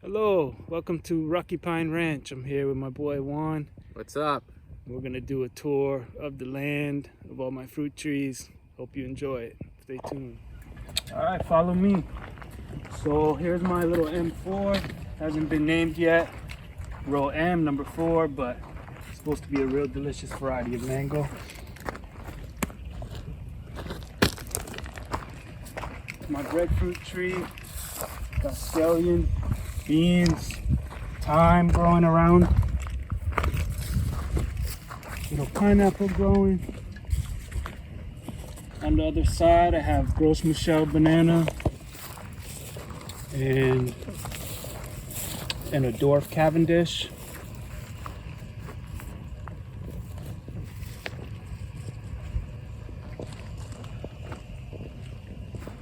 Hello, welcome to Rocky Pine Ranch. I'm here with my boy Juan. What's up? We're gonna do a tour of the land, of all my fruit trees. Hope you enjoy it. Stay tuned. All right, follow me. So here's my little M4. Hasn't been named yet. Row M, number 4, but it's supposed to be a real delicious variety of mango. My breadfruit tree, got scallion, beans, thyme growing around, little pineapple growing. On the other side, I have Gros Michel banana and a dwarf Cavendish.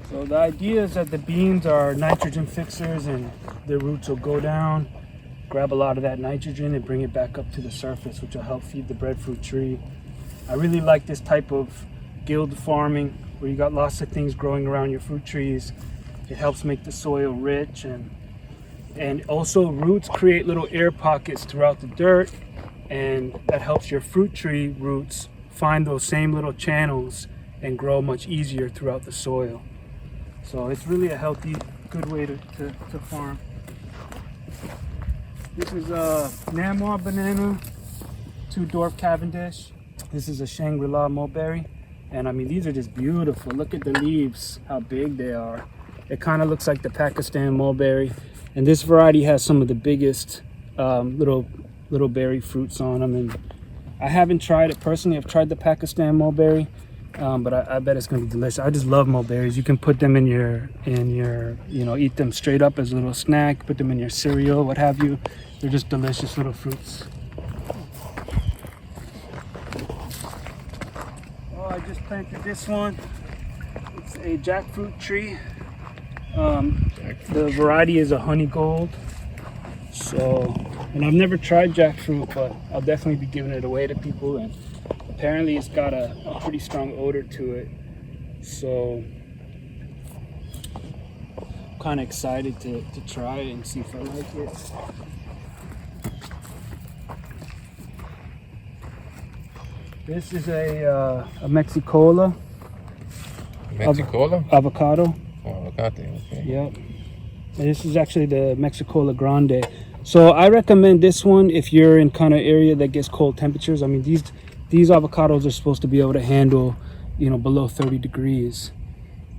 So the idea is that the beans are nitrogen fixers and their roots will go down, grab a lot of that nitrogen and bring it back up to the surface, which will help feed the breadfruit tree. I really like this type of guild farming where you got lots of things growing around your fruit trees. It helps make the soil rich, and also roots create little air pockets throughout the dirt, and that helps your fruit tree roots find those same little channels and grow much easier throughout the soil. So it's really a healthy, good way to farm. This is a Namor banana, 2 dwarf Cavendish. This is a Shangri-La mulberry. And I mean, these are just beautiful. Look at the leaves, how big they are. It kind of looks like the Pakistan mulberry. And this variety has some of the biggest little berry fruits on them. And I haven't tried it personally. I've tried the Pakistan mulberry. But I bet it's gonna be delicious. I just love mulberries. You can put them in your, eat them straight up as a little snack, put them in your cereal, what have you. They're just delicious little fruits. Oh, I just planted this one. It's a jackfruit tree. The variety is a honey gold. So, and I've never tried jackfruit, but I'll definitely be giving it away to people. And apparently it's got a pretty strong odor to it, so I'm kind of excited to try it and see if I like it. This is a Mexicola. Mexicola? Avocado. Oh, avocado, okay. Yep. And this is actually the Mexicola Grande. So I recommend this one if you're in kind of area that gets cold temperatures. I mean, these avocados are supposed to be able to handle, below 30 degrees.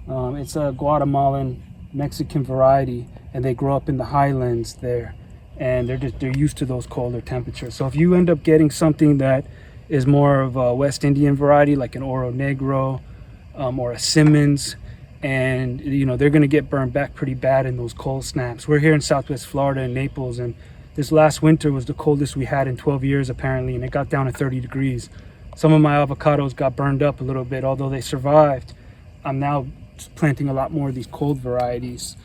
It's a Guatemalan Mexican variety, and they grow up in the highlands there, and they're used to those colder temperatures. So if you end up getting something that is more of a West Indian variety, like an Oro Negro or a Simmons, and they're going to get burned back pretty bad in those cold snaps. We're here in Southwest Florida in Naples, and this last winter was the coldest we had in 12 years apparently, and it got down to 30 degrees. Some of my avocados got burned up a little bit, although they survived. I'm now planting a lot more of these cold varieties.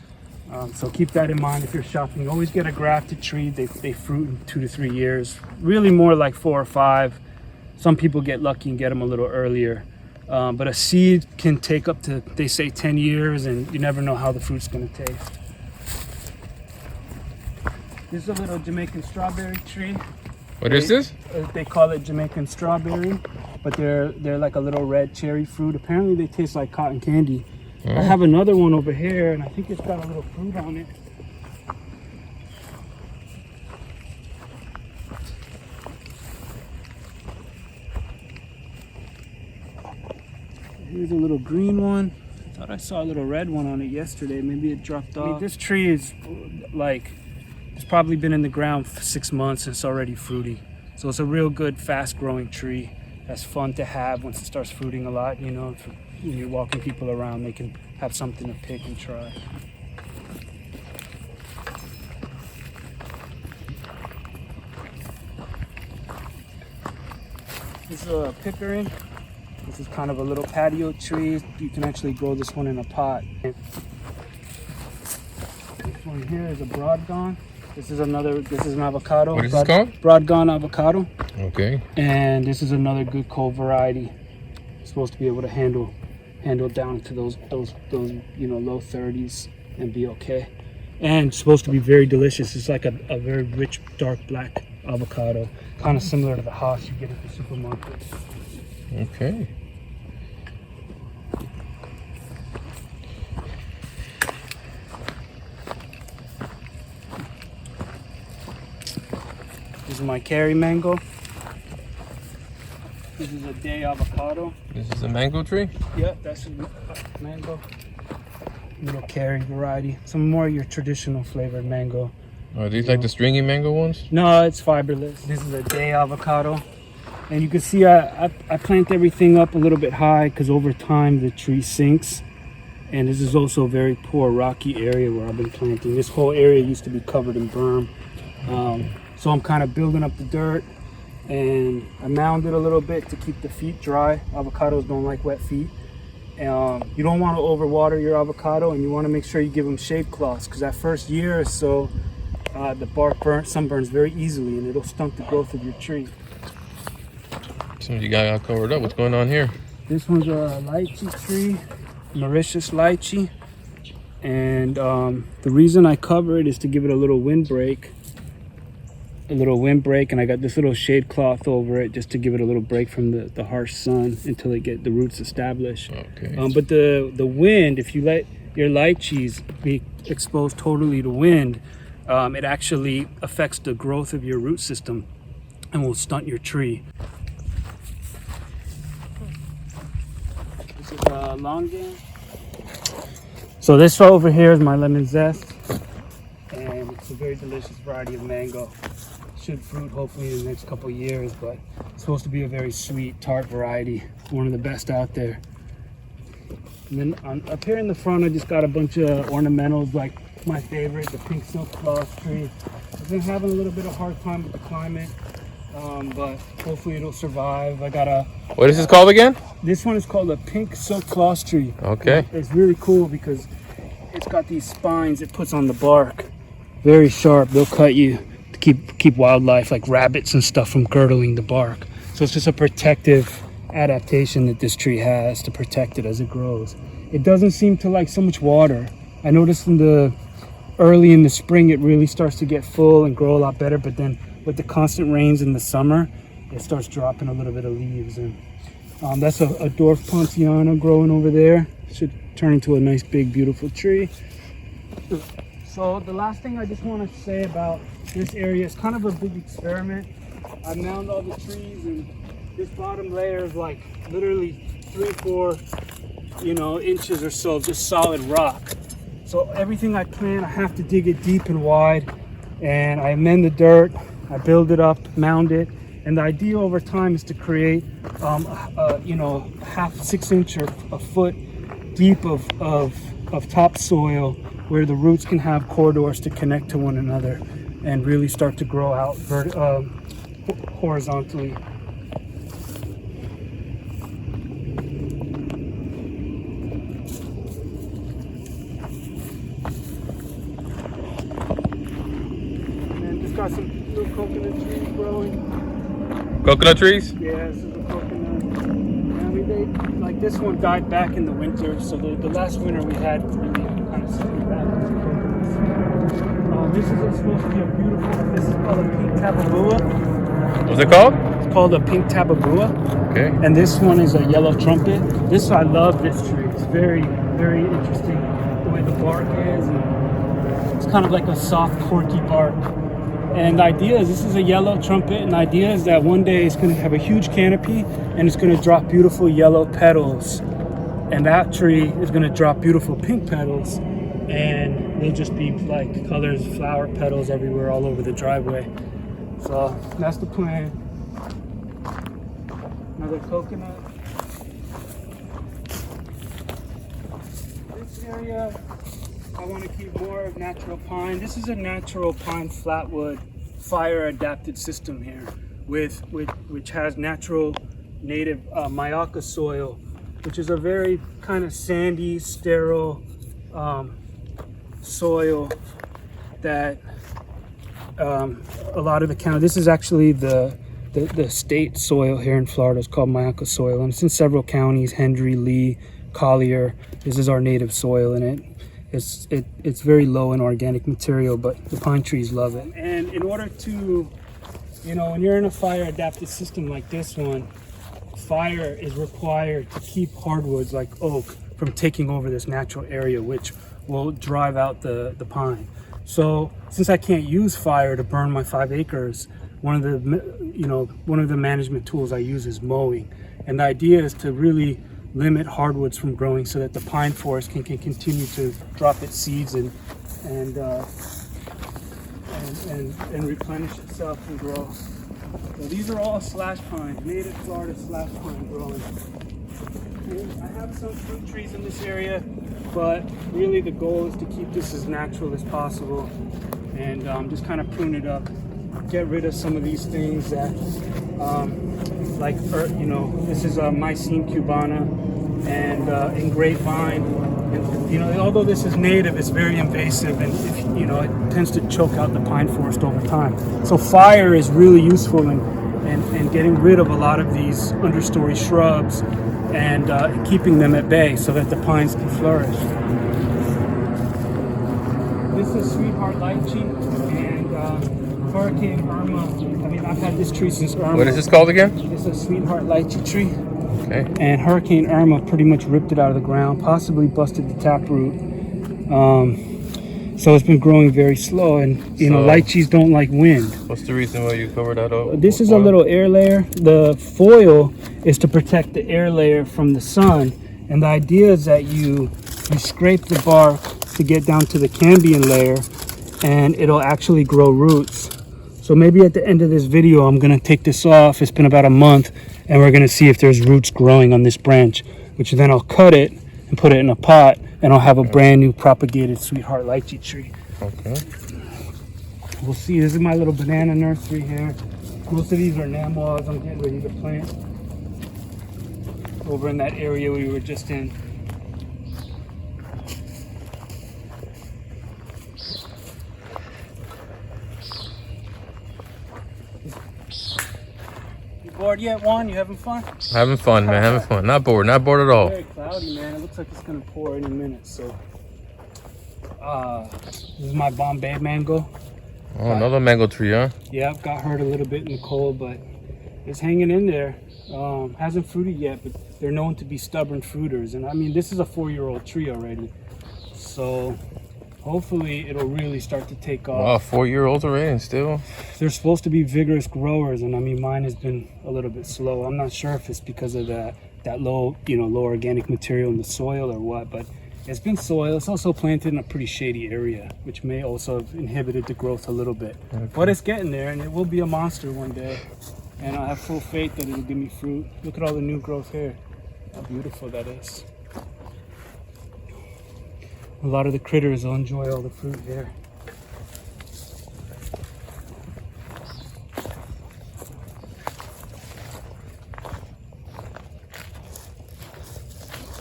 So keep that in mind if you're shopping. Always get a grafted tree. They fruit in 2 to 3 years. Really more like 4 or 5. Some people get lucky and get them a little earlier. But a seed can take up to, they say, 10 years, and you never know how the fruit's gonna taste. This is a little Jamaican strawberry tree. What is this? They call it Jamaican strawberry, but they're like a little red cherry fruit. Apparently they taste like cotton candy. Oh. I have another one over here, and I think it's got a little fruit on it. Here's a little green one. I thought I saw a little red one on it yesterday. Maybe it dropped off. I mean, this tree is it's probably been in the ground for 6 months and it's already fruity. So it's a real good, fast-growing tree that's fun to have once it starts fruiting a lot. When you're walking people around, they can have something to pick and try. This is a pickering. This is kind of a little patio tree. You can actually grow this one in a pot. This one here is a broadgone. This is an avocado. What is this called? Broadgone avocado. Okay. And this is another good cold variety. It's supposed to be able to handle down to those low 30s and be okay. and it's supposed to be very delicious. It's like a very rich, dark black avocado, kind of similar to the Hass you get at the supermarket. Okay. This is my Cari mango. This is a day avocado. This is a mango tree? Yep, that's a mango. Little Cari variety. Some more of your traditional flavored mango. Are these like the stringy mango ones? No, it's fiberless. This is a day avocado. And you can see I plant everything up a little bit high because over time the tree sinks. And this is also a very poor rocky area where I've been planting. This whole area used to be covered in berm. So I'm kind of building up the dirt, and I mound it a little bit to keep the feet dry. Avocados don't like wet feet. You don't want to overwater your avocado, and you want to make sure you give them shade cloths because that first year or so, the bark sunburns very easily, and it'll stunt the growth of your tree. Some of you got all covered up. What's going on here? This one's a lychee tree, Mauritius lychee, and the reason I cover it is to give it a little windbreak. And I got this little shade cloth over it just to give it a little break from the harsh sun until they get the roots established. Okay. But the wind, if you let your lychees be exposed totally to wind, it actually affects the growth of your root system and will stunt your tree. This is longan. So this over here is my lemon zest, and it's a very delicious variety of mango. Should fruit hopefully in the next couple of years, but it's supposed to be a very sweet tart variety, one of the best out there. And then up here in the front I just got a bunch of ornamentals, like my favorite, the pink silk floss tree. I've been having a little bit of hard time with the climate, but hopefully it'll survive. I got a What is this called again? This one is called a pink silk floss tree. Okay. It's really cool because it's got these spines it puts on the bark, very sharp. They'll cut you to keep wildlife like rabbits and stuff from girdling the bark. So it's just a protective adaptation that this tree has to protect it as it grows. It doesn't seem to like so much water. I noticed early in the spring it really starts to get full and grow a lot better, but then with the constant rains in the summer it starts dropping a little bit of leaves. And that's a dwarf ponciana growing over there. Should turn into a nice big beautiful tree. So the last thing I just want to say about this area is kind of a big experiment. I mound all the trees, and this bottom layer is like literally 3-4 inches or so of just solid rock. So everything I plant, I have to dig it deep and wide, and I amend the dirt, I build it up, mound it, and the idea over time is to create half 6 inch or a foot deep of topsoil where the roots can have corridors to connect to one another and really start to grow out horizontally. And just got some little coconut trees growing. Coconut trees? Yeah, this is a coconut. I mean, like this one died back in the winter, so the last winter we had really kind of sitting back with the coconuts. This is supposed to be a beautiful, this is called a pink tababua. What's it called? It's called a pink tababua. Okay. And this one is a yellow trumpet. I love this tree. It's very, very interesting the way the bark is. And it's kind of like a soft, corky bark. And the idea is this is a yellow trumpet, and the idea is that one day it's going to have a huge canopy and it's going to drop beautiful yellow petals. And that tree is going to drop beautiful pink petals, and they'll just be like colors, flower petals everywhere all over the driveway. So that's the plan. Another coconut. This area, I want to keep more of natural pine. This is a natural pine flatwood fire adapted system here which has natural native Mayaka soil, which is a very kind of sandy, sterile soil that a lot of the county, this is actually the state soil here in Florida is called Mayaka soil, and it's in several counties, Hendry, Lee, Collier. This is our native soil in it. it's very low in organic material, but the pine trees love it. And in order to, when you're in a fire adapted system like this one, fire is required to keep hardwoods like oak from taking over this natural area, which will drive out the pine. So since I can't use fire to burn my 5 acres, one of the management tools I use is mowing. And the idea is to really limit hardwoods from growing so that the pine forest can continue to drop its seeds and replenish itself and grow. So these are all slash pines, native Florida slash pine growing. And I have some fruit trees in this area, but really the goal is to keep this as natural as possible and just kind of prune it up, get rid of some of these things that this is a Mycene cubana and grapevine. And, although this is native, it's very invasive, and it tends to choke out the pine forest over time. So fire is really useful in getting rid of a lot of these understory shrubs and keeping them at bay so that the pines can flourish. This is Sweetheart Lychee and Hurricane Irma. I've had this tree since Irma. What is this called again? This is a Sweetheart Lychee tree. Okay. And Hurricane Irma pretty much ripped it out of the ground, possibly busted the taproot. So it's been growing very slow, and lychees don't like wind. What's the reason why you covered that up? This is a little air layer. The foil is to protect the air layer from the sun, and the idea is that you scrape the bark to get down to the cambium layer, and it'll actually grow roots. So maybe at the end of this video, I'm gonna take this off. It's been about a month, and we're gonna see if there's roots growing on this branch, which then I'll cut it and put it in a pot, and I'll have a brand new propagated Sweetheart Lychee tree. Okay. We'll see. This is my little banana nursery here. Most of these are namois I'm getting ready to plant over in that area we were just in. Bored yet, Juan? You having fun? Having fun, man. Having fun. Not bored. Not bored at all. Very cloudy, man. It looks like it's gonna pour any minute. So, this is my Bombay mango. Oh, another mango tree, huh? Yeah, got hurt a little bit in the cold, but it's hanging in there. Hasn't fruited yet, but they're known to be stubborn fruiters. And this is a 4-year-old tree already. So hopefully it'll really start to take off. Wow, 4-year-olds already and still? They're supposed to be vigorous growers, and mine has been a little bit slow. I'm not sure if it's because of that low, low organic material in the soil or what, but it's been soil. It's also planted in a pretty shady area, which may also have inhibited the growth a little bit. Okay. But it's getting there, and it will be a monster one day. And I have full faith that it'll give me fruit. Look at all the new growth here. How beautiful that is. A lot of the critters will enjoy all the fruit here.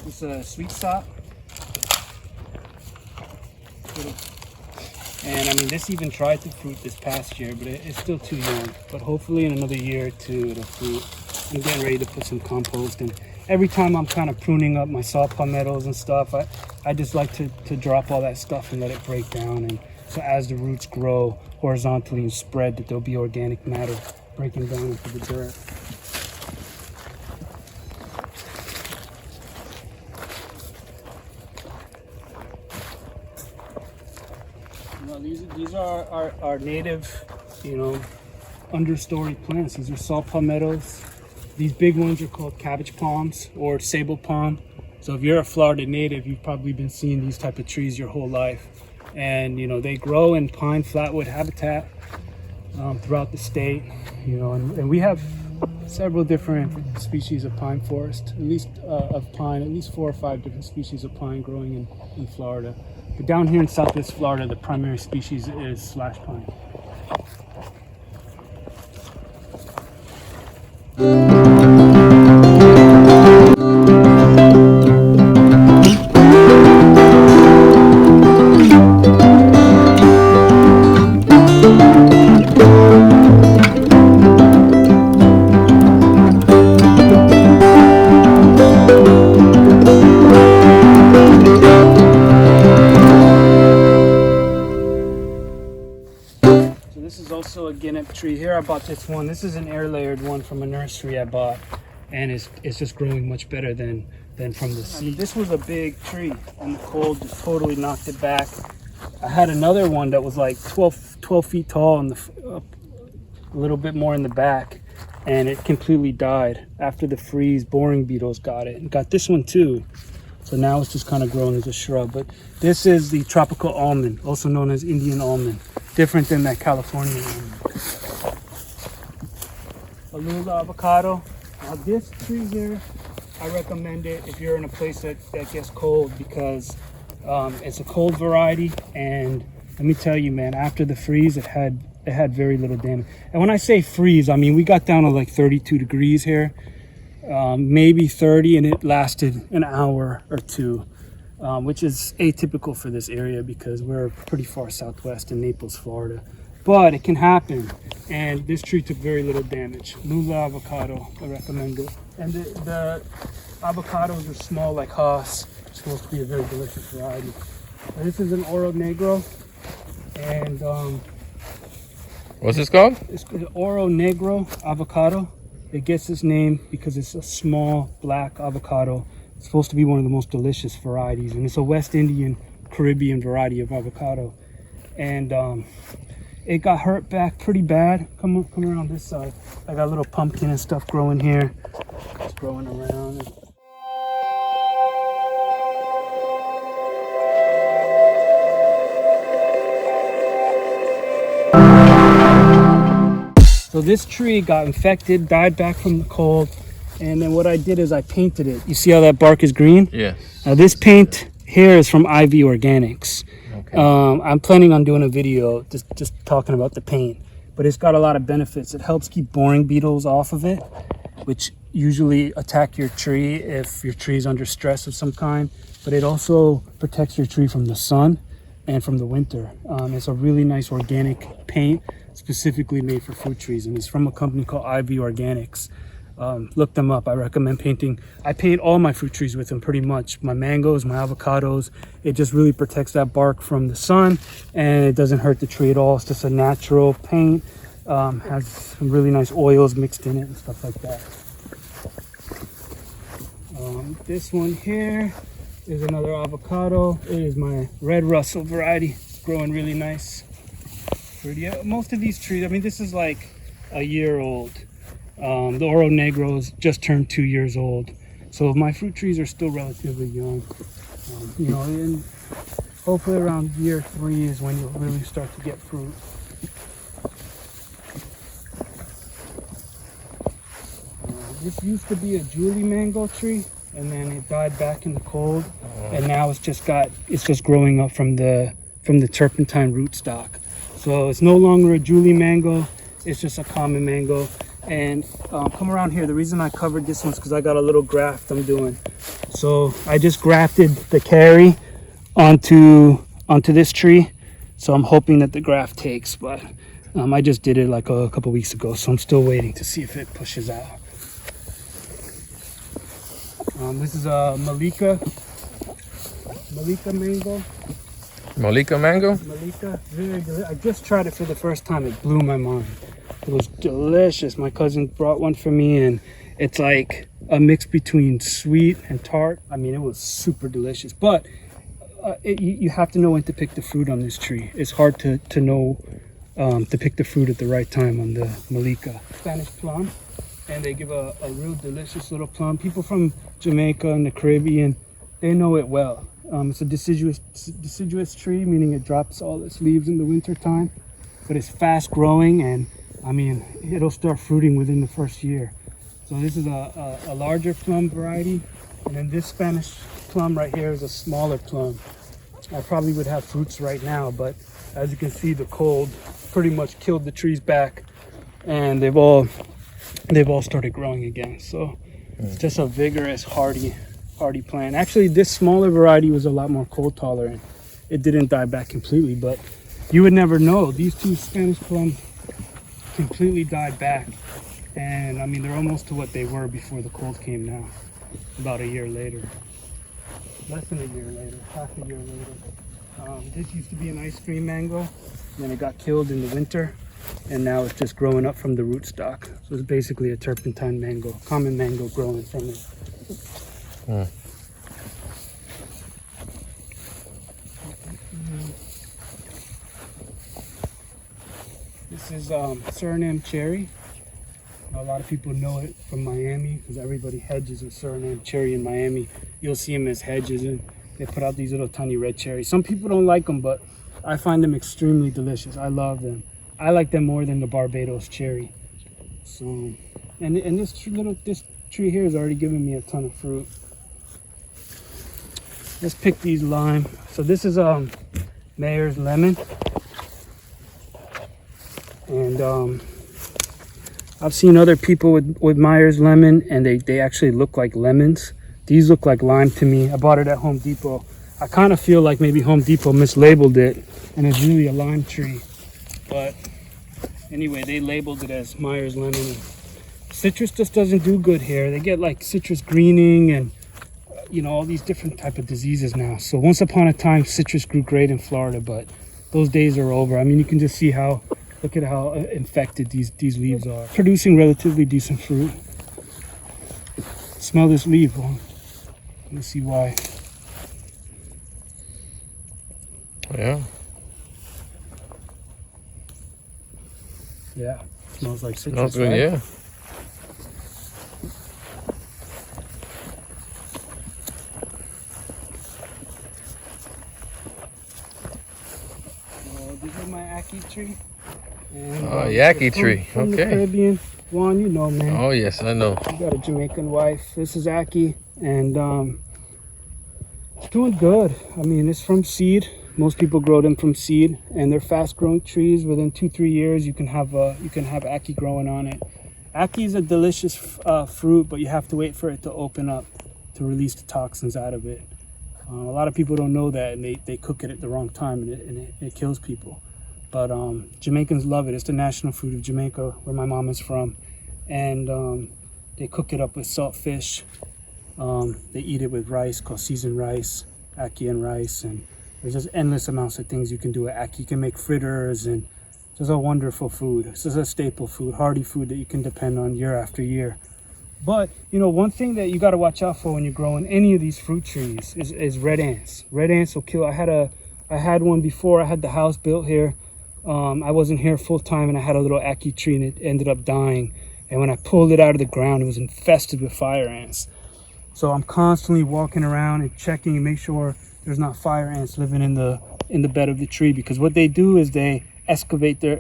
It's a sweet sop. And this even tried to fruit this past year, but it's still too young. But hopefully in another year or two it'll fruit. I'm getting ready to put some compost, and every time I'm kind of pruning up my saw palmettos and stuff, I just like to drop all that stuff and let it break down. And so as the roots grow horizontally and spread, that there'll be organic matter breaking down into the dirt. These are our native, understory plants. These are saw palmettos. These big ones are called cabbage palms or sable palm. So if you're a Florida native, you've probably been seeing these type of trees your whole life. And, they grow in pine flatwood habitat throughout the state, and we have several different species of pine forest, at least 4 or 5 different species of pine growing in Florida. But down here in Southwest Florida, the primary species is slash pine. So this is also a guinea tree. Here I bought this one. This is an air layered one from a nursery I bought, and it's just growing much better than from the seed. I mean, this was a big tree, and the cold just totally knocked it back. I had another one that was like 12 feet tall and a little bit more in the back, and it completely died after the freeze. Boring beetles got it, and got this one too. So now it's just kind of growing as a shrub. But this is the tropical almond, also known as Indian almond, different than that California almond. Alula avocado. Now this tree here, I recommend it if you're in a place that gets cold, because it's a cold variety, and let me tell you, man, after the freeze it had very little damage. And when I say freeze, I mean we got down to like 32 degrees here, maybe 30, and it lasted an hour or two, which is atypical for this area because we're pretty far southwest in Naples, Florida. But it can happen, and this tree took very little damage. Lula avocado, I recommend it. And the avocados are small like Haas. It's supposed to be a very delicious variety. Now, this is an Oro Negro, and what's this called? it's the Oro Negro avocado. It gets its name because it's a small black avocado. It's supposed to be one of the most delicious varieties, and it's a West Indian Caribbean variety of avocado. And it got hurt back pretty bad. Come around this side. I got a little pumpkin and stuff growing here. It's growing around. So this tree got infected, died back from the cold, and then what I did is I painted it. You see how that bark is green? Yes. Now this paint here is from IV Organics. Okay. I'm planning on doing a video just talking about the paint, but it's got a lot of benefits. It helps keep boring beetles off of it, which usually attack your tree if your tree is under stress of some kind, but it also protects your tree from the sun and from the winter. It's a really nice organic paint, specifically made for fruit trees, and it's from a company called IV Organics. Look them up. I recommend painting. I paint all my fruit trees with them pretty much. My mangoes, my avocados. It just really protects that bark from the sun, and it doesn't hurt the tree at all. It's just a natural paint. Has some really nice oils mixed in it and stuff like that. This one here is another avocado. It is my Red Russell variety. It's growing really nice. Most of these trees, I mean, this is like a year old. The Oro Negros just turned 2 years old. So my fruit trees are still relatively young. And hopefully around year 3 is when you'll really start to get fruit. This used to be a Julie mango tree, and then it died back in the cold, and now it's just growing up from the turpentine rootstock. So it's no longer a Julie mango, it's just a common mango. And come around here. The reason I covered this one is because I got a little graft I'm doing. So I just grafted the carry onto this tree. So I'm hoping that the graft takes, but I just did it like a couple weeks ago, so I'm still waiting to see if it pushes out. This is a Malika mango. Malika mango? Malika, very good. I just tried it for the first time. It blew my mind. It was delicious. My cousin brought one for me, and it's like a mix between sweet and tart. I mean, it was super delicious. But you have to know when to pick the fruit on this tree. It's hard to know to pick the fruit at the right time on the Malika. Spanish plum, and they give a real delicious little plum. People from Jamaica and the Caribbean, they know it well. It's a deciduous tree, meaning it drops all its leaves in the winter time, but it's fast growing, and I mean, it'll start fruiting within the first year. So this is a larger plum variety, and then this Spanish plum right here is a smaller plum. I probably would have fruits right now, but as you can see, the cold pretty much killed the trees back, and they've all started growing again. So it's just a vigorous, hardy plant. Actually, this smaller variety was a lot more cold tolerant. It didn't die back completely, but you would never know. These two Spanish plums completely died back, and I mean, they're almost to what they were before the cold came now, about a year later, less than a year later, half a year later. This used to be an ice cream mango, and then it got killed in the winter, and now it's just growing up from the rootstock. So it's basically a turpentine mango, common mango growing from it. Hmm. This is Suriname cherry. A lot of people know it from Miami because everybody hedges with Suriname cherry in Miami. You'll see them as hedges, and they put out these little tiny red cherries. Some people don't like them, but I find them extremely delicious. I love them. I like them more than the Barbados cherry. So, and this tree here is already giving me a ton of fruit. Let's pick these lime. So this is Mayer's lemon, and I've seen other people with Myers lemon, and they actually look like lemons. These look like lime to me. I bought it at Home Depot. I kind of feel like maybe Home Depot mislabeled it, and it's really a lime tree. But anyway, they labeled it as Myers lemon. Citrus just doesn't do good here. They get like citrus greening and all these different type of diseases now. So once upon a time, citrus grew great in Florida, but those days are over. I mean, you can just see look at how infected these leaves are. Producing relatively decent fruit. Smell this leaf. Well, let me see why. Yeah. Yeah, smells like citrus. Smells good, right? yeah. This is my ackee tree. And, yaki tree. From the Okay. Caribbean. Juan, you know, man. Oh yes, I know. I got a Jamaican wife. This is ackee, and it's doing good. I mean, it's from seed. Most people grow them from seed, and they're fast-growing trees. Within 2-3 years, you can have ackee growing on it. Ackee is a delicious fruit, but you have to wait for it to open up to release the toxins out of it. A lot of people don't know that, and they cook it at the wrong time, and it kills people. But Jamaicans love it. It's the national food of Jamaica, where my mom is from, and they cook it up with salt fish. They eat it with rice, called seasoned rice, ackee and rice, and there's just endless amounts of things you can do with ackee. You can make fritters, and it's just a wonderful food. It's just a staple food, hearty food that you can depend on year after year. But, one thing that you got to watch out for when you're growing any of these fruit trees is red ants. Red ants will kill. I had one before I had the house built here. I wasn't here full time, and I had a little ackee tree, and it ended up dying. And when I pulled it out of the ground, it was infested with fire ants. So I'm constantly walking around and checking and make sure there's not fire ants living in the bed of the tree, because what they do is they excavate their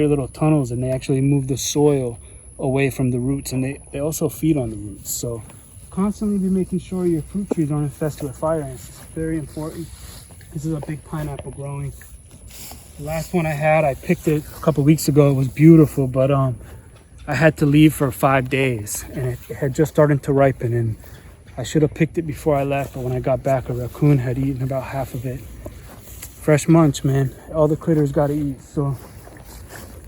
little tunnels, and they actually move the soil away from the roots, and they also feed on the roots. So constantly be making sure your fruit trees aren't infested with fire ants. It's very important. This is a big pineapple growing. The last one I had, I picked it a couple weeks ago. It was beautiful, but I had to leave for 5 days, and it had just started to ripen, and I should have picked it before I left, but when I got back, a raccoon had eaten about half of it. Fresh munch, man. All the critters got to eat. So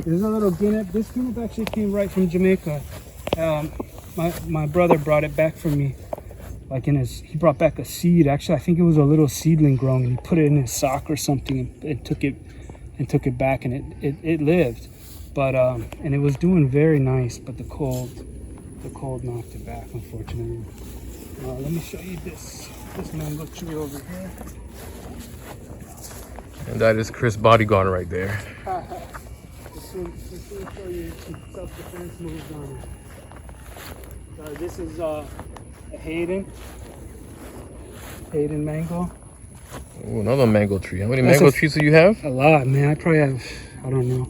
there's a little guinea. This guinea actually came right from Jamaica. My brother brought it back for me. He brought back a seed. Actually, I think it was a little seedling growing, and he put it in his sock or something and took it back, and it lived. But and it was doing very nice, but the cold knocked it back, unfortunately. Let me show you this mango tree over here. And that is Chris Bodyguard right there. This will show you some self-defense moves on it. This is a Hayden mango. Ooh, another mango tree. How many mango trees do you have? A lot, man. I probably have, I don't know,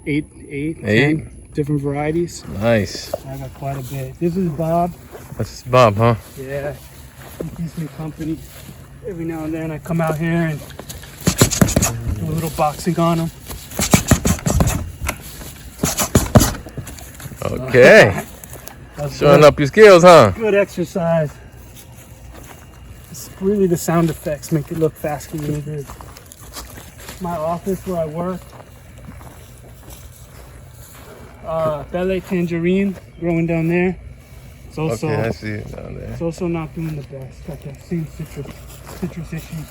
8, 10 different varieties. Nice. I got quite a bit. This is Bob. That's Bob, huh? Yeah, he keeps me company. Every now and then I come out here and do a little boxing on him. Okay. Showing up your skills, huh? Good exercise. It's really the sound effects make it look faster than it is. My office where I work. Belle tangerine growing down there. It's also, okay, I see it down there. It's also not doing the best. Got the same citrus issues.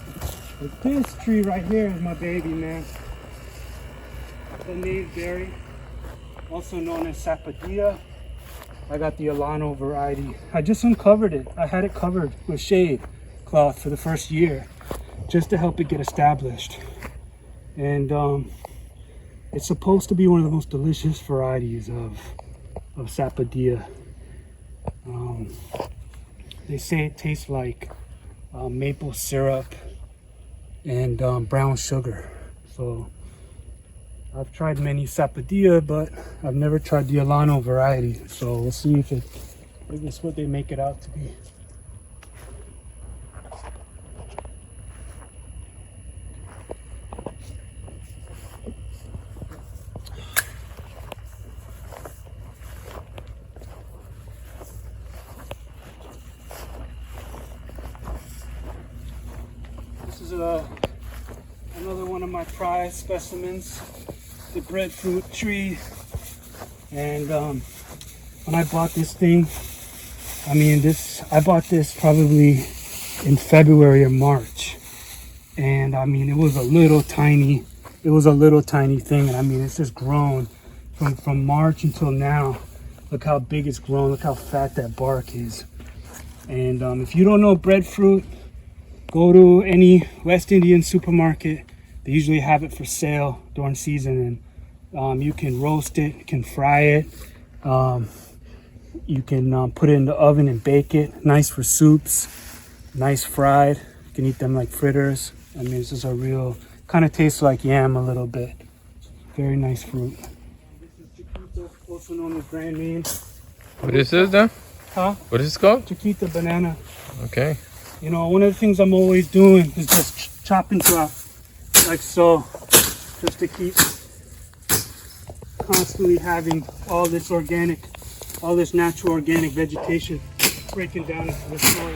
But this tree right here is my baby, man. the native berry, also known as sapodilla. I got the Alano variety. I just uncovered it. I had it covered with shade cloth for the first year just to help it get established. And it's supposed to be one of the most delicious varieties of sapodilla. They say it tastes like maple syrup and brown sugar. So I've tried many sapodilla, but I've never tried the Alano variety. So we'll see if it's what they make it out to be. This is another one of my prized specimens, the breadfruit tree. And when I bought this thing, I bought this probably in February or March. And I mean, it was a little tiny thing. And I mean, it's just grown from March until now. Look how big it's grown. Look how fat that bark is. And if you don't know breadfruit, go to any West Indian supermarket. They usually have it for sale during season, and you can roast it, you can fry it, you can put it in the oven and bake it. Nice for soups, nice fried. You can eat them like fritters. I mean, this is a real, kind of tastes like yam a little bit. Very nice fruit. This is Chiquita, also known as brand name. What is this then? Huh? What is this called? Chiquita banana. Okay. You know, one of the things I'm always doing is just chop and drop, like so, just to keep constantly having all this natural organic vegetation breaking down into the soil.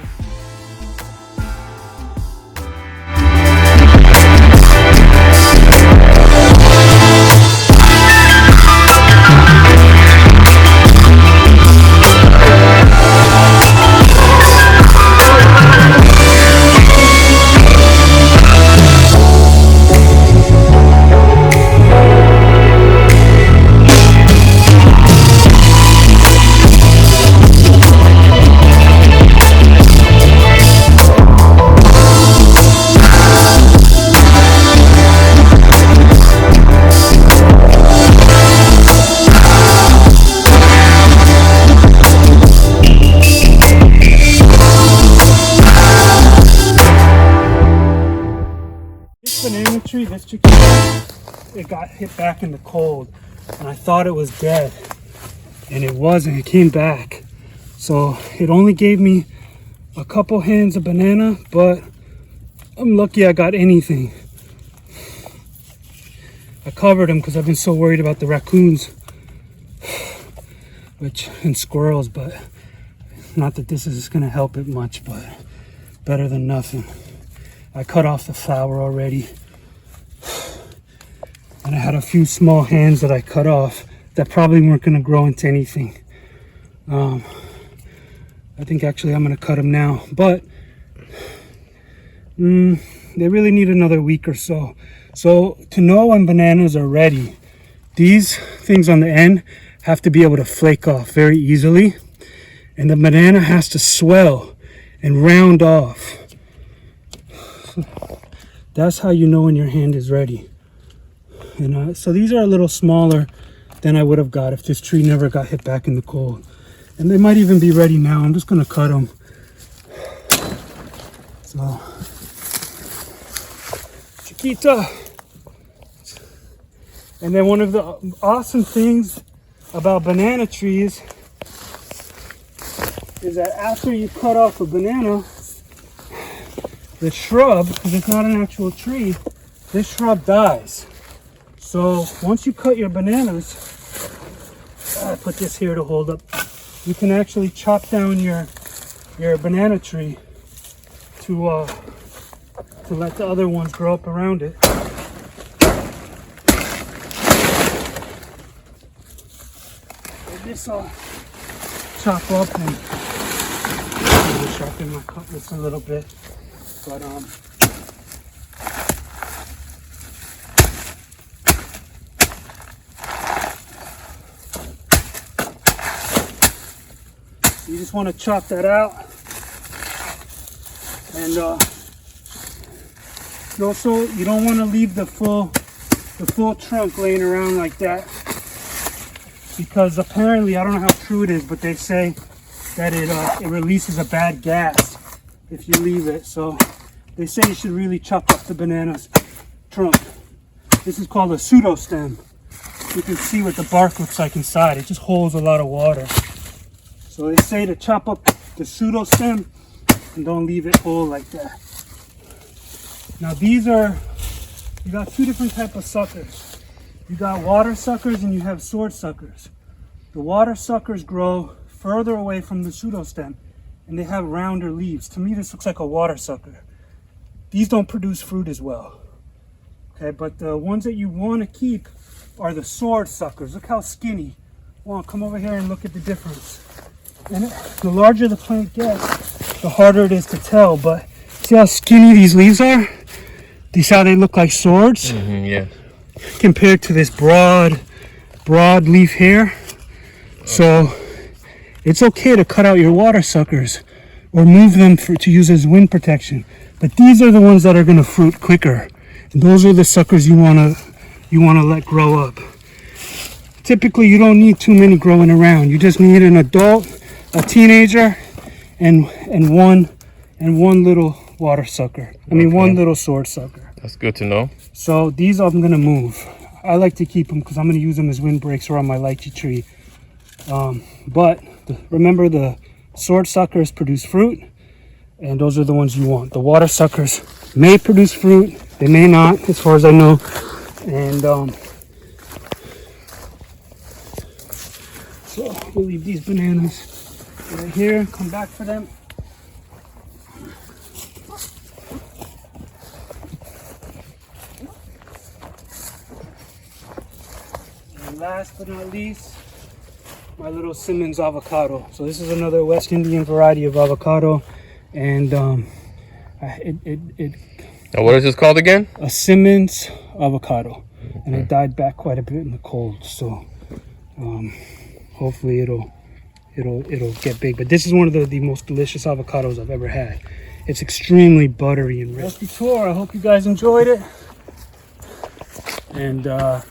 Banana tree, this Chiquita, it got hit back in the cold, and I thought it was dead, and it wasn't. It came back, so it only gave me a couple hands of banana, but I'm lucky I got anything. I covered them because I've been so worried about the raccoons and squirrels, but not that this is going to help it much, but better than nothing. I cut off the flower already, and I had a few small hands that I cut off that probably weren't going to grow into anything. I think actually I'm going to cut them now, but they really need another week or so. So to know when bananas are ready, these things on the end have to be able to flake off very easily, and the banana has to swell and round off. That's how you know when your hand is ready. And so these are a little smaller than I would have got if this tree never got hit back in the cold. And they might even be ready now. I'm just going to cut them. So, Chiquita. And then one of the awesome things about banana trees is that after you cut off a banana, the shrub, because it's not an actual tree, this shrub dies. So once you cut your bananas, I put this here to hold up, you can actually chop down your banana tree to let the other ones grow up around it. And this I'll chop up and sharpen my cutlass a little bit. But You just want to chop that out. And you don't want to leave the full trunk laying around like that, because apparently, I don't know how true it is, but they say that it releases a bad gas if you leave it. So they say you should really chop up the banana's trunk. This is called a pseudo stem. You can see what the bark looks like inside. It just holds a lot of water. So they say to chop up the pseudo stem and don't leave it whole like that. Now you got two different types of suckers. You got water suckers and you have sword suckers. The water suckers grow further away from the pseudo stem and they have rounder leaves. To me, this looks like a water sucker. These don't produce fruit as well. Okay, but the ones that you want to keep are the sword suckers. Look how skinny. Well, come over here and look at the difference. And the larger the plant gets, the harder it is to tell. But see how skinny these leaves are? See how they look like swords? Yeah. Compared to this broad leaf here. So it's okay to cut out your water suckers or move them to use as wind protection. But these are the ones that are going to fruit quicker. And those are the suckers you want to let grow up. Typically, you don't need too many growing around. You just need an adult, a teenager, and one little water sucker. One little sword sucker. That's good to know. So these I'm gonna move. I like to keep them because I'm gonna use them as windbreaks around my lychee tree. But remember, the sword suckers produce fruit, and those are the ones you want. The water suckers may produce fruit, they may not, as far as I know. And so we'll leave these bananas right here. Come back for them. And last but not least, my little Simmons avocado. So this is another West Indian variety of avocado, and Now, what is this called again? a Simmons avocado, and it died back quite a bit in the cold. So hopefully it'll get big. But this is one of the most delicious avocados I've ever had. It's extremely buttery and rich. That's the tour. I hope you guys enjoyed it, and I'll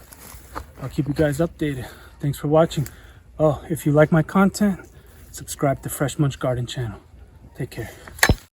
keep you guys updated. Thanks for watching. Oh, if you like my content, subscribe to Fresh Munch Garden Channel. Take care.